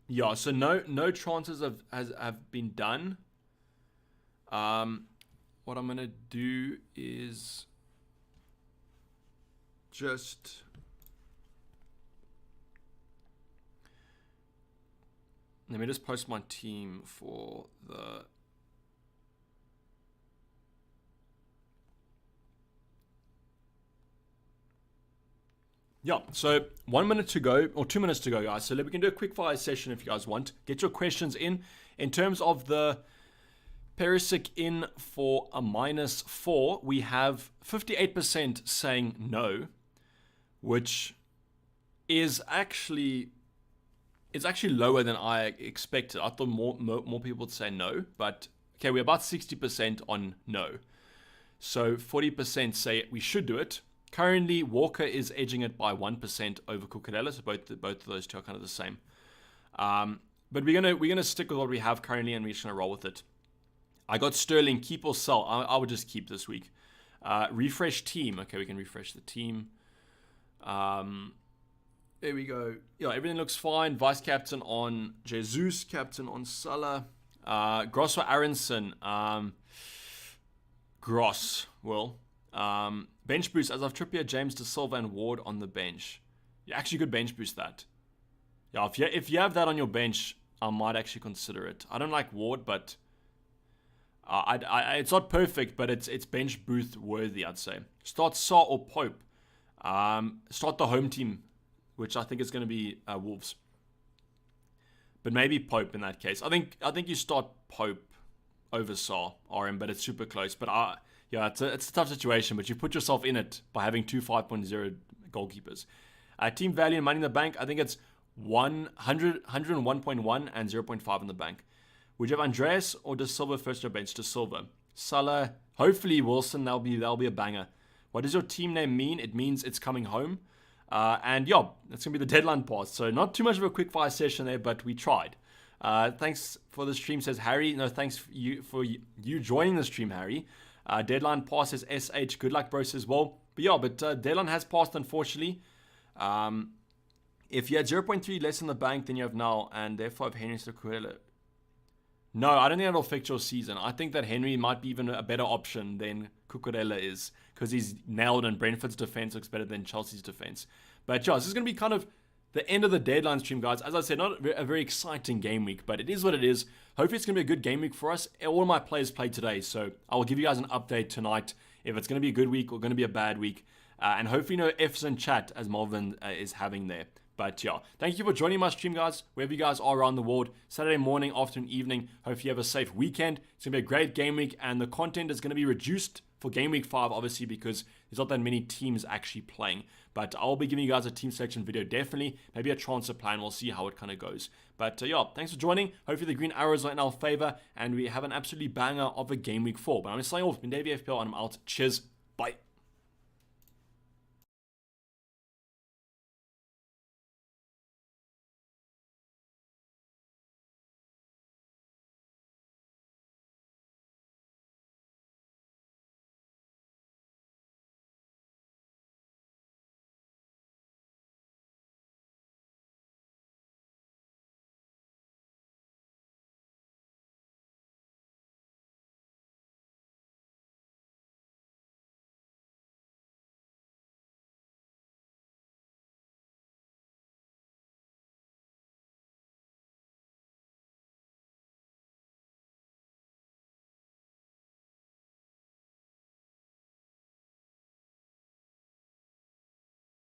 Yeah, so no transfers have been done. What I'm gonna do is just let me just post my team for the so 1 minute to go, or 2 minutes to go, guys. So we can do a quick fire session if you guys want. Get your questions in. In terms of the Perisic in for a -4, we have 58% saying no, which is actually lower than I expected. I thought more people would say no, but okay, we're about 60% on no. So 40% say we should do it. Currently, Walker is edging it by 1% over Cucurella, so both of those two are kind of the same. But we're gonna stick with what we have currently, and we're just gonna roll with it. I got Sterling, keep or sell. I would just keep this week. Refresh team. Okay, we can refresh the team. There we go. Yeah, everything looks fine. Vice captain on Jesus, captain on Salah. Gross or Aronson? Gross, Will. Bench boost, as I've Trippier, James, De Silva, and Ward on the bench. You actually could bench boost that. Yeah, if you have that on your bench, I might actually consider it. I don't like Ward, but it's not perfect, but it's bench boost worthy, I'd say. Start Saw or Pope. Start the home team, which I think is going to be Wolves. But maybe Pope in that case. I think you start Pope over Saw, RM, but it's super close. But yeah, it's a tough situation, but you put yourself in it by having two 5.0 goalkeepers. Team value and money in the bank, I think it's 101.1 and 0.5 in the bank. Would you have Andreas or De Silva first row bench? De Silva. Salah, hopefully Wilson, that'll be a banger. What does your team name mean? It means it's coming home. And yeah, that's going to be the deadline pass. So not too much of a quick fire session there, but we tried. Thanks for the stream, says Harry. No, thanks for you joining the stream, Harry. Deadline pass says SH. Good luck, bro, says well. But yeah, deadline has passed, unfortunately. If you had 0.3 less in the bank than you have now, and therefore have Henry Cucurella. No, I don't think that'll affect your season. I think that Henry might be even a better option than Cucurella is, because he's nailed and Brentford's defense looks better than Chelsea's defense. But yeah, this is going to be kind of the end of the deadline stream, guys. As I said, not a very exciting game week, but it is what it is. Hopefully it's going to be a good game week for us. All of my players played today, so I will give you guys an update tonight if it's going to be a good week or going to be a bad week. And hopefully no F's in chat as Marvin is having there. But yeah, thank you for joining my stream, guys. Wherever you guys are around the world, Saturday morning, afternoon, evening. Hope you have a safe weekend. It's going to be a great game week, and the content is going to be reduced for game week 5, obviously, because there's not that many teams actually playing. But I'll be giving you guys a team selection video, definitely. Maybe a transfer plan. We'll see how it kind of goes. But yeah, thanks for joining. Hopefully the green arrows are in our favor, and we have an absolutely banger of a game week 4. But I'm signing off. Been Davey FPL, and I'm out. Cheers. Bye.